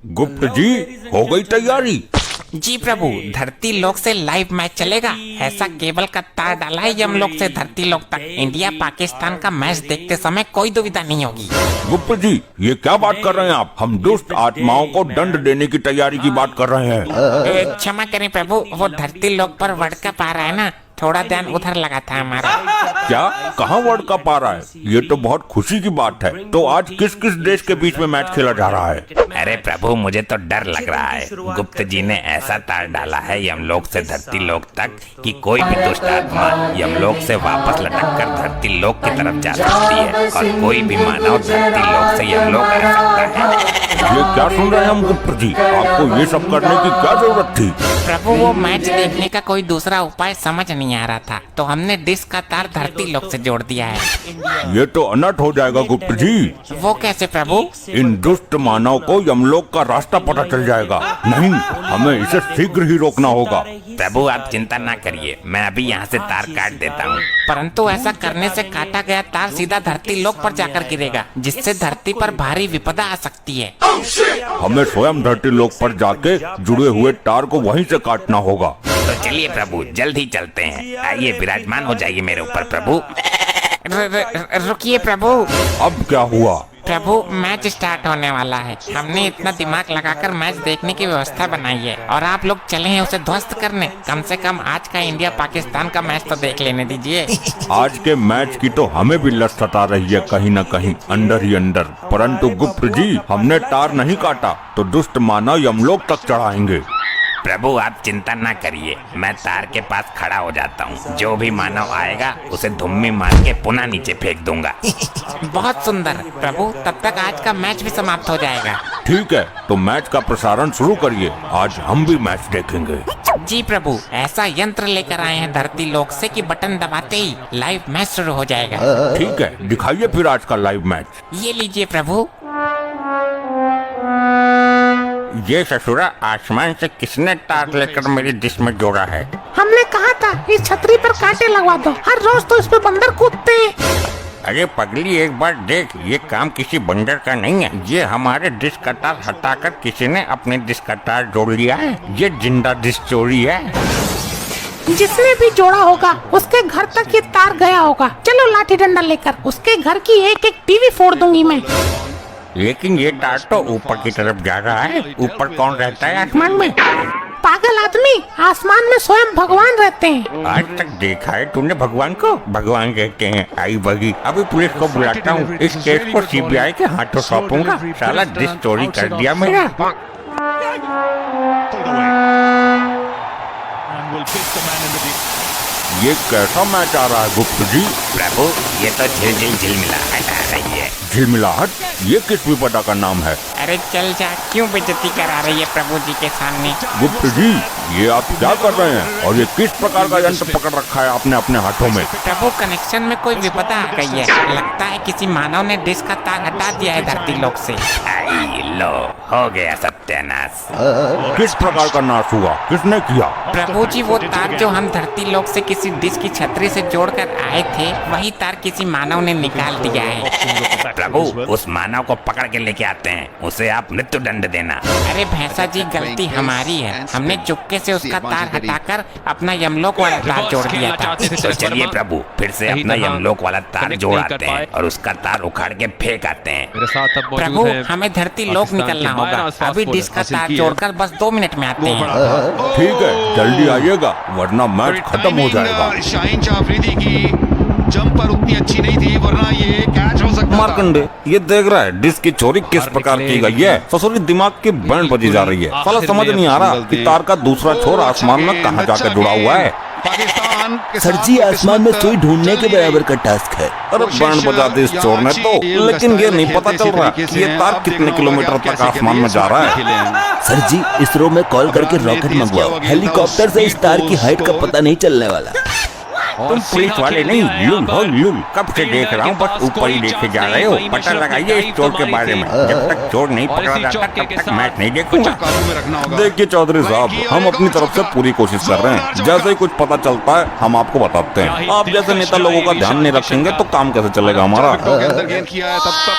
गुप्त जी, हो गई तैयारी? जी प्रभु, धरती लोक से लाइव मैच चलेगा। ऐसा केबल का तार डाला है यमलोक से धरती लोक तक। इंडिया पाकिस्तान का मैच देखते समय कोई दुविधा नहीं होगी। गुप्त जी, ये क्या बात कर रहे हैं आप? हम दुष्ट आत्माओं को दंड देने की तैयारी की बात कर रहे हैं। क्षमा करें प्रभु, वो धरती लोक पर वर्ल्ड कप आ रहा है ना, थोड़ा ध्यान उधर लगा था हमारा। क्या? कहाँ वर्ल्ड कप आ रहा है? ये तो बहुत खुशी की बात है। तो आज किस किस देश के बीच में मैच खेला जा रहा है? अरे प्रभु, मुझे तो डर लग रहा है। गुप्त जी ने ऐसा तार डाला है यमलोक से धरती लोक तक कि कोई भी दुष्ट आत्मा यमलोक से वापस लटक कर धरती लोक की तरफ जा सकती है और कोई भी मानव धरती लोक से यमलोक आ सकता है। ये क्या सुन रहे हैं हम गुप्त जी? आपको ये सब करने की क्या जरूरत थी? प्रभु, वो मैच देखने का कोई दूसरा उपाय समझ नहीं आ रहा था, तो हमने डिश का तार धरती लोक से जोड़ दिया है। ये तो अनर्थ हो जाएगा गुप्त जी। वो कैसे प्रभु? इन दुष्ट मानव को यमलोक का रास्ता पता चल जाएगा। नहीं, हमें इसे शीघ्र ही रोकना होगा। प्रभु, आप चिंता ना करिए, मैं अभी यहाँ से तार काट देता हूँ। परंतु ऐसा करने से काटा गया तार सीधा धरती लोक पर जाकर गिरेगा, जिससे धरती पर भारी विपदा आ सकती है। हमें स्वयं धरती लोक पर जाके जुड़े हुए तार को वहीं से काटना होगा। तो चलिए प्रभु, जल्द ही चलते हैं। आइए, विराजमान हो जाइए मेरे ऊपर प्रभु। रुकिए प्रभु। अब क्या हुआ? प्रभु, मैच स्टार्ट होने वाला है। हमने इतना दिमाग लगाकर मैच देखने की व्यवस्था बनाई है और आप लोग चले हैं उसे ध्वस्त करने। कम से कम आज का इंडिया पाकिस्तान का मैच तो देख लेने दीजिए। आज के मैच की तो हमें भी लत सता रही है कहीं न कहीं अंदर ही अंदर। परंतु गुप्त जी, हमने तार नहीं काटा तो दुष्ट मानव यमलोक तक चढ़ाएंगे। प्रभु, आप चिंता ना करिए, मैं तार के पास खड़ा हो जाता हूँ। जो भी मानव आएगा उसे धुम्मी मार के पुनः नीचे फेंक दूंगा। बहुत सुंदर प्रभु, तब तक आज का मैच भी समाप्त हो जाएगा। ठीक है, तो मैच का प्रसारण शुरू करिए। आज हम भी मैच देखेंगे। जी प्रभु, ऐसा यंत्र लेकर आए हैं धरती लोक से कि बटन दबाते ही लाइव मैच शुरू हो जाएगा। ठीक है, दिखाइए फिर आज का लाइव मैच। ये लीजिए प्रभु। ये ससुरा, आसमान से किसने तार लेकर मेरी डिश में जोड़ा है? हमने कहा था इस छतरी पर कांटे लगवा दो, हर रोज तो इस पे बंदर कूदते हैं। अरे पगली, एक बार देख, ये काम किसी बंदर का नहीं है। ये हमारे डिश का तार हटाकर किसी ने अपने डिश का तार जोड़ लिया है। ये जिंदा डिश चोरी है। जिसने भी जोड़ा होगा उसके घर तक ये तार गया होगा। चलो लाठी डंडा लेकर उसके घर की एक एक टीवी फोड़ दूंगी मैं। लेकिन ये तार तो ऊपर की तरफ जा रहा है। ऊपर कौन रहता है आसमान में? पागल आदमी, आसमान में स्वयं भगवान रहते हैं। आज तक देखा है तूने भगवान को? भगवान कहते हैं। आई बगी, अभी पुलिस को बुलाता हूँ। इस केस को सीबीआई के हाथों सौंपूंगा। साला डिश चोरी कर दिया मेरा। ये कैसा मैच आ रहा है गुप्त जी? प्रभु, ये तो झिलमिलाहट आ रही है। झिलमिलाहट? ये किस विपदा का नाम है? अरे चल जा, क्यों बेइज्जती करा रही है प्रभु जी के सामने? गुप्त जी, ये आप क्या कर रहे हैं? और ये किस प्रकार का यंत्र पकड़ रखा है आपने अपने हाथों में? प्रभु, कनेक्शन में कोई विपदा आ गई है। लगता है किसी मानव ने डिश का तार हटा दिया है धरती लोक से। आई लो, हो गया सत्यानाश। किस प्रकार का नाश हुआ? किसने किया? प्रभु जी, वो तार जो हम धरती लोक से किसी डिश की छतरी से जोड़कर आए थे, वही तार किसी मानव ने निकाल दिया है। प्रभु, उस मानव को पकड़ के लेके आते हैं। उसे आप मृत्यु दंड देना। अरे भैंसा जी, गलती हमारी है। हमने चुपके से उसका तार हटाकर अपना यमलोक वाला तार जोड़ दिया था। तो चलिए प्रभु, फिर से अपना यमलोक वाला तार जोड़ आते हैं और उसका तार उखाड़ के फेंक आते हैं। प्रभु, हमें धरती लोक निकलना होगा। अभी डिश का तार जोड़कर बस 2 मिनट में आते हैं। ठीक है, जल्दी आइएगा वरना मैच खत्म हो जाएगा। शाहीन शाह अफरीदी की जंपर उतनी अच्छी नहीं थी, वरना ये कैच हो सकता था। मार्कंडे, ये देख रहा है डिश की चोरी किस प्रकार की गई है? ससुरी दिमाग की बैंड बजी जा रही है। साला समझ नहीं आ रहा कि तार का दूसरा छोर आसमान में कहाँ जाकर जुड़ा हुआ है। पाकिस्तान सर जी, आसमान में सुई ढूंढने के बराबर का टास्क है। अरे बैंड बजा दी इस चोर ने तो, लेकिन ये नहीं पता चल रहा कि ये तार कितने किलोमीटर तक आसमान में जा रहा है। सर जी, इसरो में कॉल करके रॉकेट मंगवाओ। हेलीकॉप्टर से इस तार की हाइट का पता नहीं चलने वाला। तुम पुलिस वाले नहीं, लुल हो लुल। कब से देख रहा हूँ, बस ऊपर ही देखे जा रहे हो। पता लगाइए इस चोर के बारे में। जब तक चोर नहीं पकड़ा जाता तब तक मैच नहीं देखूंगा। देखिए चौधरी साहब, हम अपनी तरफ से पूरी कोशिश कर रहे हैं। जैसे ही कुछ पता चलता है हम आपको बताते हैं। आप जैसे नेता लोगों का ध्यान नहीं रखेंगे तो काम कैसे चलेगा हमारा? गेंद किया है तब तक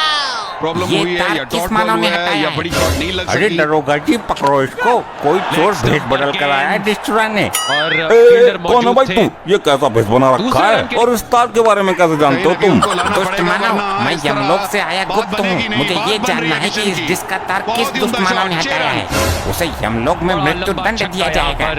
प्रॉब्लम ये हुई है तार या किस डॉट मानव बॉल ने हुआ है हटाया या है? बड़ी शॉट नहीं लग अरे सकी। दरोगा जी पकड़ो इसको, कोई चोर भेष बदल कर आया है डिस्ट्रा ने। और ए, फील्डर कौन है मौजूद भाई थे। तू? ये कैसा भेष बना रखा दूसरे है रन के- और इस तार के बारे में कैसे जानते हो कहीं तुम? ना कहीं उनको लाना दुष्ट पड़ेगा, मानव, वरना मैं इस तरह यमलोक से आया बात गुप्त हूँ। बनेगी नहीं, मुझे बात ये बन जानना रही है कि किशन इस की। डिस्क का तार बहुत किस ही दुष्ट उम्दा मानव ने शॉट, हटाया है। उसे यमलोक में मृत्यु दंड दिया जाएगा।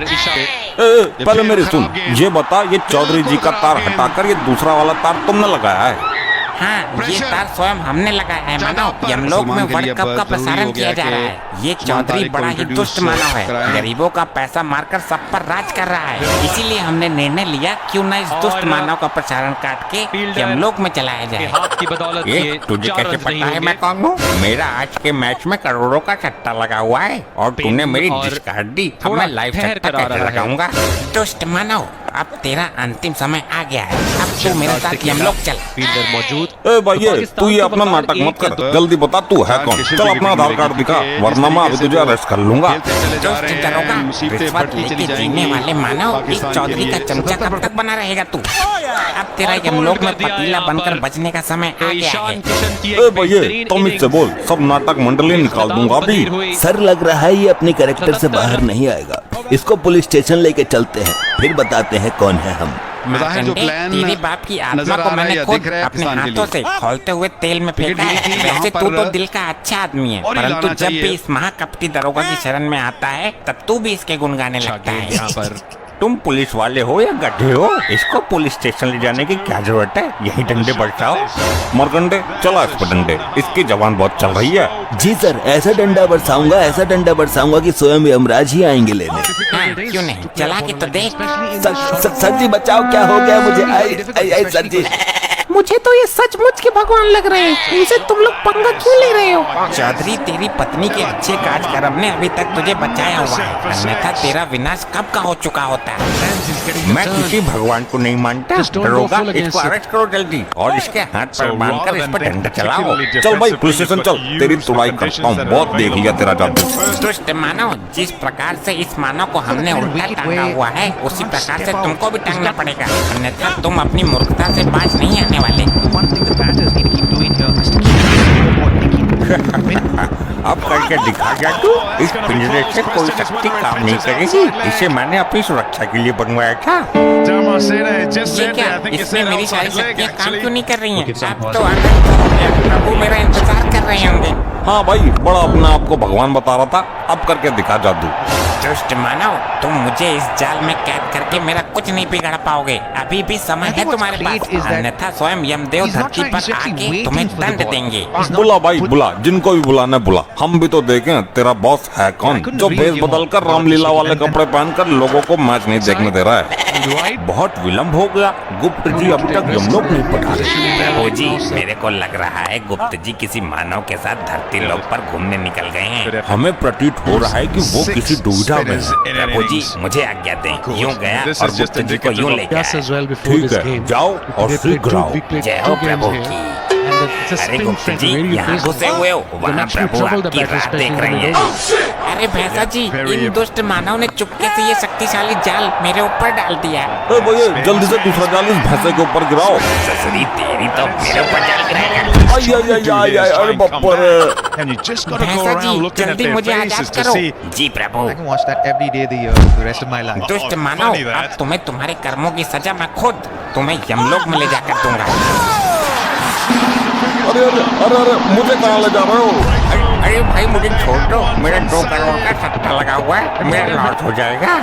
पहले मेरी सुन, ये बता, ये चौधरी जी का तार हटाकर ये दूसरा वाला तार तुमने लगाया है? हाँ, ये तार स्वयं हमने लगाया है मानव। यमलोक में वर्ल्ड कप का प्रसारण किया जा रहा है। ये चौधरी बड़ा ही दुष्ट मानव है, गरीबों का पैसा मारकर सब पर राज कर रहा है। इसीलिए हमने निर्णय लिया क्यों न इस दुष्ट मानव का प्रसारण काट के यमलोक में चलाया जाए। हाथ की बदौलत ये ये तुझे 4 कैसे रन नहीं पता है होंगे। मैं कौन हूँ? मेरा आज के मैच में करोड़ों का सट्टा लगा हुआ है और तूने मेरी और डिस्क काट दी। अब थोड़ा मैं लाइव ठहर सट्टा कर आ कैसे रहा है। लगाऊंगा? दुष्ट मानव, अब तेरा अंतिम समय आ गया है। अब तू मेरे साथ यमलोक चल। फील्डर मौजूद। ए भाई ये पाकिस्तान तू ये को अपना बता नाटक मत एक या कर, दो- जल्दी बता तू है कौन? चल अपना आधार कार्ड दिखा, वरना मैं अभी तुझे अरेस्ट कर लूंगा। दुष्ट दरोगा, रिश्वत लेके जीने वाले मानव, इस चौधरी का चमचा कब तक बना रहेगा तू? अब तेरा यमलोक में पतीला बनकर बचने का समय आ गया है। ईशान किशन की एक ए भाई ये बेहतरीन तुम इससे इनिंग्स। बोल, सब नाटक मंडली निकाल दूंगा अभी। हुई। सर लग रहा है ये अपने कैरेक्टर से बाहर नहीं आएगा। इसको पुलिस स्टेशन लेके चलते हैं, फिर बताते हैं कौन है हम। ज़ाहिर जो मार्कंडे, प्लान तेरे बाप की आत्मा नजर को आ रहा है मैंने या खुद दिख रहा है अपने पाकिस्तान के हाथों से लिए। खौलते हुए तेल में फेंका है। लीग वैसे यहाँ तू पर तो दिल का अच्छा आदमी है, और ही परंतु लाना जब चाहिए। भी इस महाकपटी दरोगा की शरण में आता है तब तू भी इसके गुण गाने लगता है। यहाँ पर तुम पुलिस वाले हो या गड्ढे हो? इसको पुलिस स्टेशन ले जाने की क्या जरूरत है? यही डंडे बरसाओ। मरकंडे चला इस पर डंडे, इसकी जवान बहुत चल रही है। जी सर, ऐसा डंडा बरसाऊंगा, ऐसा डंडा बरसाऊंगा कि स्वयं यमराज ही आएंगे लेने। हाँ, क्यों नहीं, चला के तो देख। सर जी बचाओ, क्या हो गया मुझे? आई आई आई सर जी। मुझे तो ये सचमुच के भगवान लग रहे हैं। इनसे तुम लोग पंगा क्यों ले रहे हो? चौधरी, तेरी पत्नी के अच्छे काज कर्म ने अभी तक तुझे बचाया हुआ है, अन्यथा तेरा विनाश कब का हो चुका होता है। मैं किसी भगवान को नहीं मानता। दरोगा, इसको अरेस्ट करो जल्दी और इसके हाथ पर बांधकर इस पर डंडा चलाओ। चल भाई पुलिस स्टेशन चल, तेरी तुड़ाई करता हूँ। बहुत देख लिया तेरा जादू। दुष्ट मानव, जिस प्रकार से इस मानव को हमने उल्टा टांगा हुआ है, उसी प्रकार से तुमको भी टांगना पड़ेगा, अन्यथा तुम अपनी मूर्खता से बाज नहीं आने वाले। अब करके दिखा जादू। इस पिंजरे से कोई शक्ति काम नहीं करेगी। इसे मैंने अपनी सुरक्षा के लिए बनवाया था। ये क्या, इसमें मेरी सारी शक्तियाँ काम क्यों नहीं कर रही हैं? अब तो आनंद हो गया। प्रभु मेरा इंतजार कर रहे होंगे। हाँ भाई, बड़ा अपने आप को भगवान बता रहा था, अब करके दिखा जादू। दुष्ट मानव, तुम मुझे इस जाल में कैद करके मेरा कुछ नहीं बिगाड़ पाओगे। अभी भी समय है तुम्हारे पास, अन्यथा स्वयं यमदेव धरती पर आके तुम्हें दंड देंगे। बुला भाई बुला, जिनको भी बुलाना बुला। हम भी तो देखें तेरा बॉस है कौन, जो भेष बदल कर रामलीला वाले कपड़े पहनकर लोगों को मैच नहीं देखने दे रहा है। बहुत विलम्ब हो गया, गुप्त जी अभी तक यमलोक नहीं पहुंचा रहे। प्रभु जी, मेरे को लग रहा है गुप्त जी किसी मानव के साथ धरती लोक पर घूमने निकल गए हैं। हमें प्रतीत हो रहा है कि वो किसी दुविधा में है। प्रभु जी, मुझे आज्ञा दें। यूं गया और गुप्त जी को यूं लेके आया। ठीक है, जाओ और शीघ्र आओ। जय हो प्रभु की। अरे गुप्त जी, यहाँ घुसे हुए हो, वहाँ प्रभु आपकी राह देख रही है। अरे भैंसा जी, इन दुष्ट मानव ने चुपके से ये शक्तिशाली जाल मेरे ऊपर डाल दिया है। ए भैया, जल्दी से दूसरा जाल इस भैंसे के ऊपर गिराओ। ससुरी तेरी तो मेरे ऊपर जाल गिराएगा। आई आई आई आई आई, अरे बप्पर। भैंसा जी, जल्दी मुझे आजाद करो। जी प्रभु। दुष्ट मानव, अब तुम्हें तुम्हारे कर्मों की सजा मैं खुद तुम्हें यमलोक में ले जाकर दूंगा। अरे अरे अरे अरे, मुझे कहाँ ले जा रहे हो? अरे भाई, मुझे छोड़ दो, मेरा 2 करोड़ का सट्टा लगा हुआ है, मेरा लॉस हो जाएगा।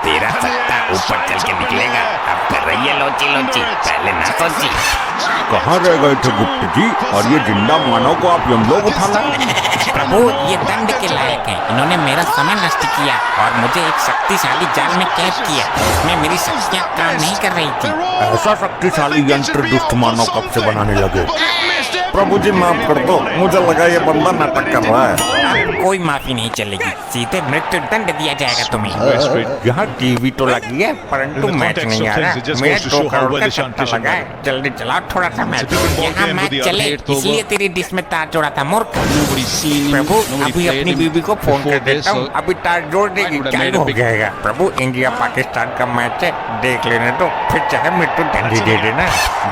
तेरा सट्टा ऊपर चल के निकलेगा। अब कर रही है लोची लोची, पहले ना सोची। कहाँ रह गए थे गुप्त जी, और ये जिंदा मानव को आप यमलोक उठा लाए? प्रभु, ये दंड के लायक है। इन्होंने मेरा समय नष्ट किया और मुझे एक शक्तिशाली जाल में कैद किया, इसमें मेरी शक्तियाँ काम नहीं कर रही थी। ऐसा शक्तिशाली यंत्र दुष्ट मानव कब से बनाने लगे? प्रभु जी माफ कर दो, मुझे लगा ये बंदा नाटक कर रहा है। अब कोई माफी नहीं चलेगी, सीधे मृत्यु दंड दिया जाएगा तुम्हें। यहाँ टीवी तो लगी है, परंतु मैच नहीं आ रहा। मेरा 2 करोड़ का सट्टा लगा है, जल्दी चलाओ थोड़ा सा मैच। यहाँ मैच चले, इसलिए तेरी डिश में तार जोड़ा था मूर्ख। प्रभु, अभी अपनी बीबी को फोन कर देता हूँ, अभी तार जोड़ देगी, चालू हो जाएगा। प्रभु, इंडिया पाकिस्तान का मैच है, देख लेने दो, फिर चाहे मृत्यु दंड ही दे देना।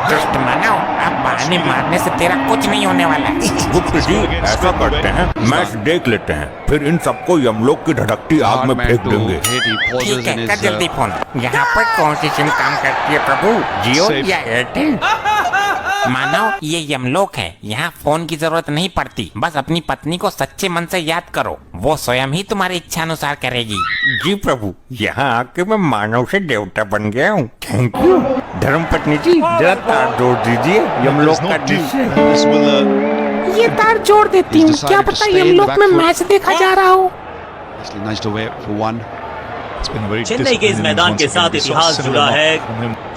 दुष्ट मानव, आप ताने मारने से तेरा कुछ नहीं होने वाला। गुप्त जी ऐसा करते हैं, मैच देख लेते हैं, फिर इन सबको यमलोक की धड़कती आग में फेंक देंगे। ठीक है, कर जल्दी फोन। यहाँ पर कौन सी सिम काम करती है प्रभु, जियो या एयरटेल? मानव, ये यमलोक है, यहाँ फोन की जरूरत नहीं पड़ती। बस अपनी पत्नी को सच्चे मन से याद करो, वो स्वयं ही तुम्हारी इच्छा अनुसार करेगी। जी प्रभु, यहाँ आके मैं मानव से देवता बन गया हूँ। Thank you. धर्म पत्नी जी, जरा तार जोड़ दीजिए, यमलोक का दृश्य। ये तार जोड़ देती हूँ, क्या पता यमलोक में मैच देखा जा रहा हो। चेन्नई के इस मैदान के साथ इतिहास जुड़ा है।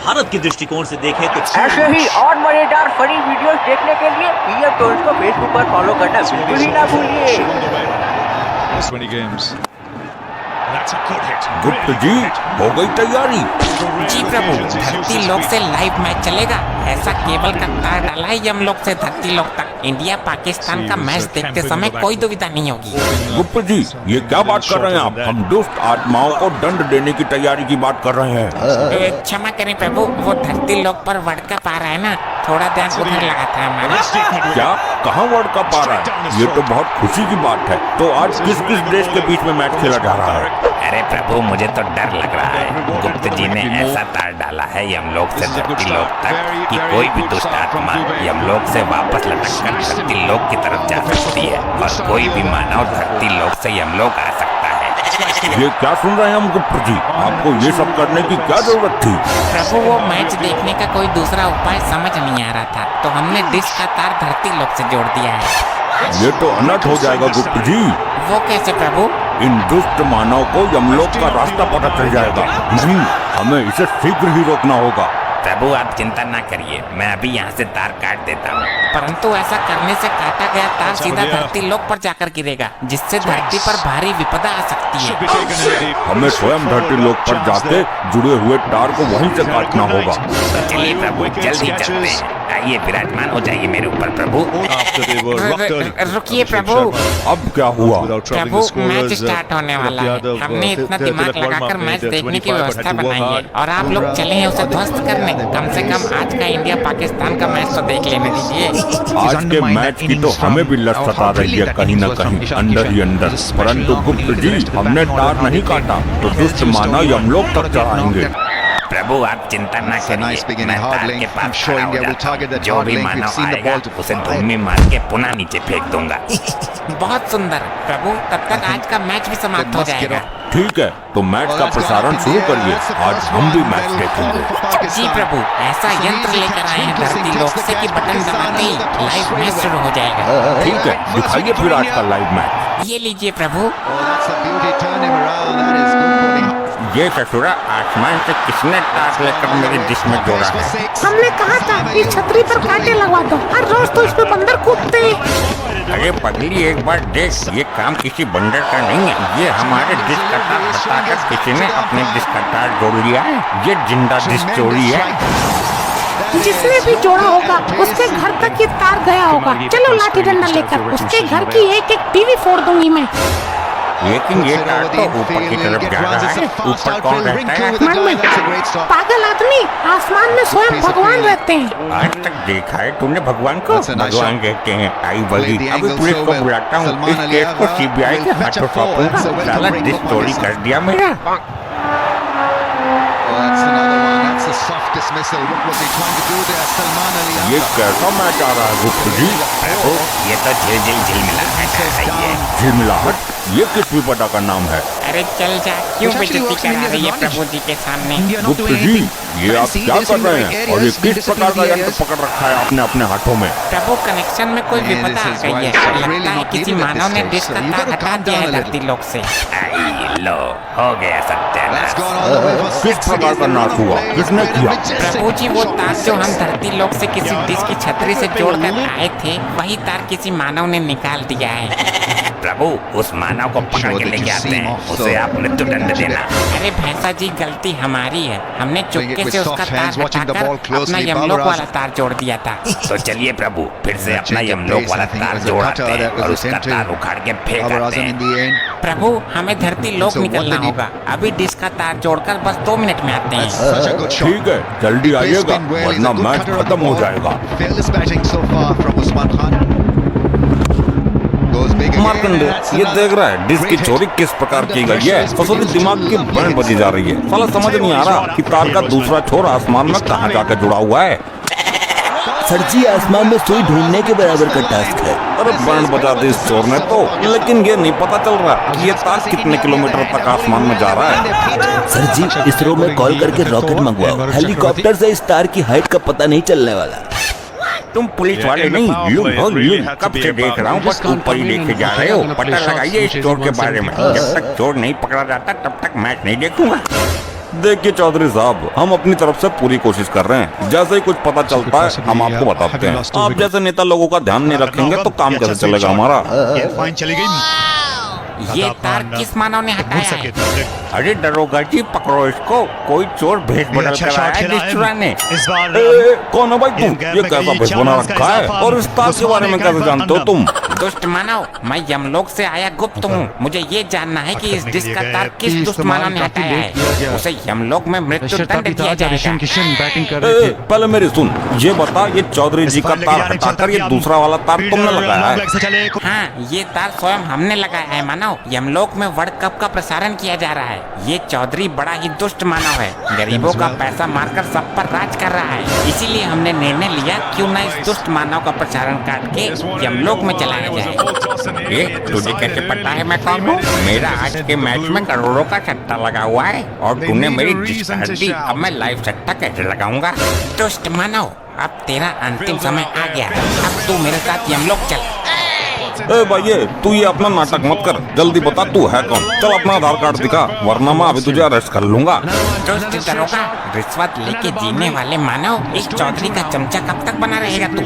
भारत के दृष्टिकोण से देखें तो ऐसे ही और मजेदार फनी वीडियोस देखने के लिए पीएम टोन्स को फेसबुक पर फॉलो करना बिल्कुल ही ना भूलिए। गुप्त जी, हो गई तैयारी? जी प्रभु, धरती लोक से लाइव मैच चलेगा। ऐसा केबल का तार डाला है यमलोक से धरती लोक तक। इंडिया पाकिस्तान का मैच देखते समय कोई दुविधा नहीं होगी। गुप्त जी, ये क्या बात कर रहे हैं आप? हम दुष्ट आत्माओं को दंड देने की तैयारी की बात कर रहे हैं। क्षमा करें प्रभु, वो धरती लोक पर वर्ल्ड कप आ रहा है ना, थोड़ा ध्यान उधर लगा था हमारा। क्या? कहाँ वर्ल्ड कप आ रहा है? ये तो बहुत खुशी की बात है। तो आज किस किस देश के बीच में मैच खेला जा रहा है? अरे प्रभु, मुझे तो डर लग रहा है। गुप्त जी ने ऐसा तार डाला है यमलोक से धरती लोक तक कि कोई भी दुष्ट आत्मा यमलोक से वापस लटक कर धरती लोक की तरफ जा सकती है और कोई भी मानव धरती लोक से यमलोक आ सकता है। ये क्या सुन रहे हैं हम गुप्त जी? आपको ये सब करने की क्या जरूरत थी? प्रभु, वो मैच देखने का कोई दूसरा उपाय समझ नहीं आ रहा था, तो हमने डिश का तार धरती लोक से जोड़ दिया है। ये तो अनर्थ हो जाएगा गुप्त जी। वो कैसे प्रभु? इन दुष्ट मानव को यमलोक का रास्ता पता चल जाएगा। नहीं, हमें इसे शीघ्र ही रोकना होगा। प्रभु, आप चिंता ना करिए, मैं अभी यहाँ से तार काट देता हूँ। परंतु ऐसा करने से काटा गया तार सीधा धरती लोक पर जाकर गिरेगा, जिससे धरती पर भारी विपदा आ सकती है। हमें स्वयं धरती लोक पर जाके जुड़े हुए तार को वहीं से काटना होगा। चलिए प्रभु, जल्दी चलते हैं। आइए, विराजमान हो जाइए मेरे ऊपर प्रभु। रुकिए प्रभु। अब क्या हुआ? प्रभु, मैच स्टार्ट होने वाला है। हमने इतना दिमाग लगाकर मैच देखने की व्यवस्था बनाई है और आप लोग चले हैं उसे ध्वस्त करने। कम से कम आज का इंडिया पाकिस्तान का मैच तो देख लेने दीजिए। आज के मैच की तो हमें भी लत सता रही है कहीं न कहीं, अंदर ही अंदर। परंतु गुप्त जी, हमने तार नहीं काटा तो दुष्ट मानव यमलोक तक चढ़ाएंगे। प्रभु, आप चिंता न करिए, मैं तार के पास खड़ा हो जाता हूं। जो भी मानव आएगा उसे धूमी मार के पुनः नीचे फेंक दूंगा। बहुत सुंदर प्रभु, तब तक आज का मैच भी समाप्त हो जाएगा। ठीक है, तो मैच का प्रसारण शुरू करिए। आज हम भी मैच देखेंगे। जी प्रभु, ऐसा यंत्र लेकर आए हैं धरती लोक से कि बटन दबाते ही लाइव मैच शुरू हो जाएगा। ठीक है, दिखाइए फिर आज का लाइव मैच। ये लीजिए प्रभु। ये ससुरा, आसमान से किसने तार लेकर मेरी डिश में जोड़ा है? हमने कहा था इस छतरी पर कांटे लगवा दो, हर रोज तो इस पे बंदर कूदते हैं। अरे पगली, एक बार देख, ये काम किसी बंदर का नहीं है। ये हमारे डिश का तार हटाकर किसी ने अपने डिश का तार जोड़ लिया है। ये जिंदा डिश चोरी है। जिसने भी जोड़ा होगा उसके घर तक ये तार गया होगा। चलो लाठी डंडा लेकर उसके घर की एक एक टीवी फोड़ दूंगी मैं। लेकिन ये तार तो ऊपर की तरफ जा रहा है। ऊपर कौन रहता है? आसमान में। पागल आदमी, आसमान में स्वयं भगवान रहते हैं। आज तक देखा है तूने भगवान को? भगवान कहते हैं। आई बगी, अभी पुलिस को बुलाता हूँ। इस केस को सीबीआई के हाथों सौंपूंगा। साला डिश चोरी कर दिया मेरा। ये कैसा मैच आ रहा है गुप्त जी? ये तो झिलमिलाहट। झिलमिलाहट? ये किस विपदा का नाम है? अरे चल जा, क्यों बेइज्जती करा रही है प्रभु जी के सामने? गुप्त जी, ये आप क्या कर रहे हैं? और ये किस प्रकार का यंत्र पकड़ रखा है आपने अपने हाथों में? प्रभु, कनेक्शन में कोई विपदा आ गई है। लगता है किसी मानव ने डिश का तार हटा दिया है धरती लोक से। आई लो, हो गया सत्यानाश। किस प्रकार का नाश हुआ? किसने किया? प्रभु जी, वो तार जो हम धरती लोक से किसी डिश की छतरी से जोड़कर आए थे, वही तार किसी मानव ने निकाल दिया है। प्रभु उस मानव को पकड़ के लेके आते हैं, उसे आप मृत्युदंड देना। अरे भैंसा जी, गलती हमारी है, हमने चुपके से उसका तार हटाकर अपना यमलोक वाला तार जोड़ दिया था। तो चलिए प्रभु, फिर से अपना यमलोक वाला तार जोड़ाते हैं और उसका तार उखाड़ के फेंक आते हैं। प्रभु, हमें धरती लोक निकलना होगा, अभी डिश का तार जोड़कर बस 2 मिनट में आते हैं। ठीक है, जल्दी आइएगा वरना मैच खत्म हो जाएगा। मार्कंडे, ये देख रहा है डिस्क की चोरी किस प्रकार की गई है। फसों दिमाग की बैंड बजी जा रही है। साला समझ नहीं आ रहा कि तार का दूसरा छोर आसमान में कहाँ जाकर जुड़ा हुआ है। सर जी, आसमान में सुई ढूंढने के बराबर का टास्क है। अरे बैंड बजा दी इस चोर ने तो, लेकिन ये नहीं पता चल रहा कि ये तार कितने किलोमीटर तक आसमान में जा रहा है। सर जी, इसरो में कॉल करके रॉकेट मंगवाओ। हेलीकॉप्टर से इस तार की हाइट का पता नहीं चलने वाला। तुम पुलिस वाले नहीं, कब से देख रहा हूँ, बस ऊपर ही देखे जा रहे हो। पता लगाइए इस चोर के बारे में, जब तक चोर नहीं पकड़ा जाता तब तक मैच नहीं देखूंगा। देखिए चौधरी साहब, हम अपनी तरफ से पूरी कोशिश कर रहे हैं। जैसे ही कुछ पता चलता है हम आपको बताते हैं। आप जैसे नेता लोगों का ध्यान नहीं रखेंगे तो काम कैसे चलेगा हमारा। फाइन चली गई। ये तार किस मानव ने हटाया है? अरे दरोगा जी, पकड़ो इसको, कोई चोर भेष बदल कर आया है डिश चुराने। इस बार कौन है भाई तुम? ये कैसा भेष बना रखा है और इस तार के बारे में कैसे जानते हो तुम? दुष्ट मानव, मैं यमलोक से आया गुप्त हूँ। मुझे ये जानना है कि इस डिश का तार किस दुष्ट मानव ने हटाया है। उसे यमलोक में मृत्यु दंड दिया जाएगा। पहले मेरी सुन, ये बता, ये चौधरी जी का तार हटाकर ये दूसरा वाला तार तुमने लगाया है? हाँ, ये तार स्वयं हमने लगाया है मानव। यमलोक में वर्ल्ड कप का प्रसारण किया जा रहा है। ये चौधरी बड़ा ही दुष्ट मानव है, गरीबों का पैसा मारकर सब पर राज कर रहा है। इसीलिए हमने निर्णय लिया क्यों न इस दुष्ट मानव का प्रसारण काट के यमलोक में चलाया जाए। ये तुझे कैसे पता है मैं कौन हूँ? मेरा आज के मैच में करोड़ों का सट्टा लगा हुआ है और तूने मेरी डिश काट दी। अब मैं लाइव सट्टा कैसे लगाऊंगा? दुष्ट मानव, अब तेरा अंतिम समय आ गया। अब तू मेरे साथ यमलोक चल। ए भाई, तू ये अपना नाटक मत कर, जल्दी बता तू है कौन। चल अपना आधार कार्ड दिखा, वरना मैं अभी तुझे अरेस्ट कर लूंगा। दुष्ट दरोगा, रिश्वत लेके जीने वाले मानव, इस चौधरी का चमचा कब तक बना रहेगा तू?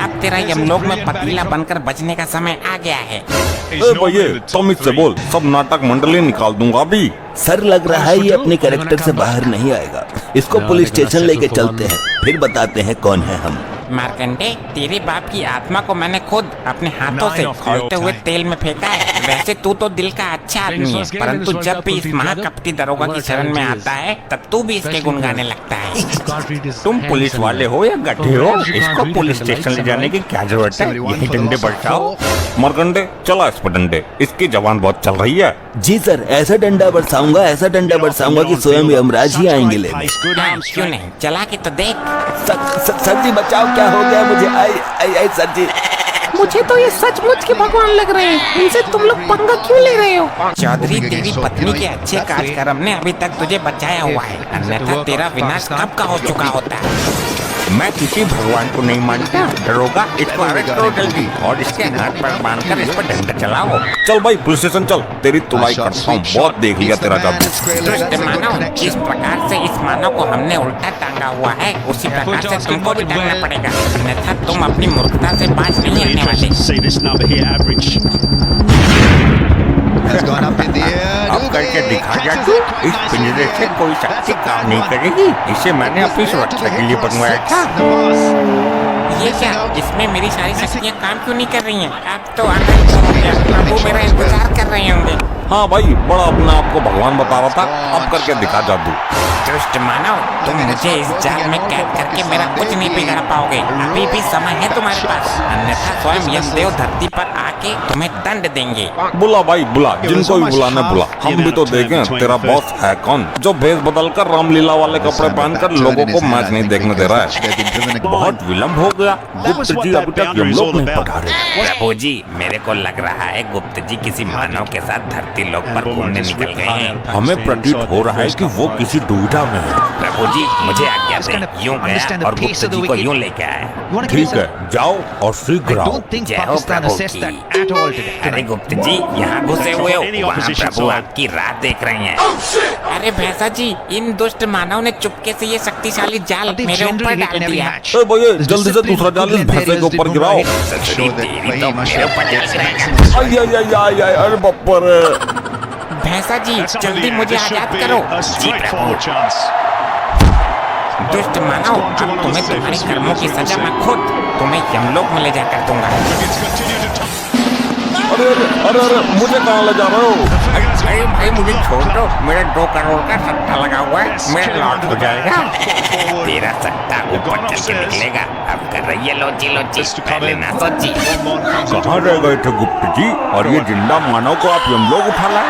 अब तेरा यमलोक में पतीला बनकर बचने का समय आ गया है। ए भाई, तुम इससे बोल, सब नाटक मंडली निकाल दूंगा अभी। सर, लग रहा है ये अपने कैरेक्टर से बाहर नहीं आएगा। इसको पुलिस स्टेशन लेके चलते हैं, फिर बताते हैं कौन है हम। मार्कंडे, तेरे बाप की आत्मा को मैंने खुद अपने हाथों से खौलते हुए तेल में फेंका है। वैसे तू तो दिल का अच्छा आदमी है, परंतु जब भी इस महाकपटी दरोगा की शरण में आता है तब तू भी इसके गुण गाने लगता है। तुम पुलिस वाले हो या गधे हो? इसको पुलिस स्टेशन ले जाने की क्या जरूरत है? यही डंडे बरसाओ। मरकंडे, चला इस पर डंडे, इसकी जवान बहुत चल रही है। जी सर, ऐसा डंडा बरसाऊंगा, ऐसा डंडा बरसाऊंगा कि स्वयं यमराज ही आएंगे लेने। हाँ, क्यों नहीं, चला के तो देख। सर जी बचाओ, क्या हो गया मुझे? आई सर जी। मुझे तो ये सचमुच के भगवान लग रहे हैं। इनसे तुम लोग पंगा क्यों ले रहे हो? चौधरी, तेरी पत्नी के अच्छे कार्यक्रम ने अभी तक तुझे बचाया हुआ है, अन्यथा तेरा विनाश कब का हो चुका होता है। मैं किसी भगवान को नहीं मानता। दरोगा, इसको अरेस्ट करो जल्दी और इसके हाथ पर बांधकर इस पर डंडा चलाओ। चल भाई पुलिस स्टेशन चल, तेरी तुलाई करता हूँ। बहुत देख लिया तेरा जादू। दुष्ट मानव, जिस प्रकार से इस मानव को हमने उल्टा टांगा हुआ है, उसी प्रकार से तुमको भी टांगना पड़ेगा, अन्यथा तुम अपनी मूर्खता से बाज नहीं आने वाले। अब करके दिखा जादू, इस पिंजरे से कोई शक्ति काम नहीं करेगी। इसे मैंने अपनी सुरक्षा के लिए बनवाया था। ये क्या, इसमें मेरी सारी शक्तियाँ काम क्यों नहीं कर रही हैं? अब तो आनंद हो गया, प्रभु मेरा इंतजार कर रहे होंगे। हाँ भाई, बड़ा अपने आप को भगवान बता रहा था, अब करके दिखा जादू। दुष्ट मानव, तुम मुझे इस जाल में कैद करके मेरा कुछ नहीं बिगाड़ पाओगे। अभी भी समय है तुम्हारे पास, अन्यथा स्वयं यमदेव धरती पर आके तुम्हें दंड देंगे। बुला भाई बुला, जिनको भी बुलाना बुला। हम भी तो देखें तेरा बॉस है कौन, जो भेष बदल कर रामलीला वाले कपड़े पहनकर लोगों को मैच नहीं देखने दे रहा है। बहुत विलम्ब हो गया, गुप्त जी अभी तक यमलोक नहीं पधारे। प्रभु जी, मेरे को लग रहा है गुप्त जी किसी मानव के साथ धरती धरती लोक पर घूमने निकल गए हैं। हमें प्रतीत हो रहा है कि वो किसी दुविधा में है। प्रभु जी मुझे आज्ञा दें, यूं गया और गुप्त जी को यूं लेके आए। ठीक है, जाओ और शीघ्र आओ। जय हो प्रभु की। अरे गुप्त जी यहाँ घुसे हुए हो, वहाँ प्रभु आपकी राह देख रहे हैं। अरे भैंसा जी, इन दुष्ट मानव ने चुपके से ये शक्तिशाली जाल मेरे ऊपर डाल दिया। ए भैया, जल्दी से दूसरा जाल इस भैंसे के ऊपर गिराओ। ससुरी तेरी तो मेरे ऊपर डाल रहे हैं। आई आई आई आई आई, अरे बप्पर। भैंसा जी जल्दी मुझे आजाद करो। जी प्रभु। दुष्ट मानव, अब तुम्हें तुम्हारे कर्मों की सजा मैं खुद तुम्हें यमलोक में ले जाकर दूंगा। अरे अरे अरे अरे, मुझे कहाँ ले जा रहे हो? अरे भाई मुझे छोड़ दो, मेरा 2 करोड़ का सट्टा लगा हुआ है, मेरा लॉट हो जाएगा। तेरा सट्टा ऊपर चल के निकलेगा। अब कर रही है लोची लोची, पहले ना सोची। कहाँ रह गए थे गुप्त जी? और ये जिंदा मानव को आप यमलोक उठा लाए?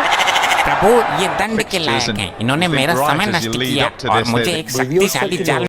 प्रभु ये दंड के लायक हैं। इन्होंने मेरा समय नष्ट किया और मुझे एक शक्तिशाली जाल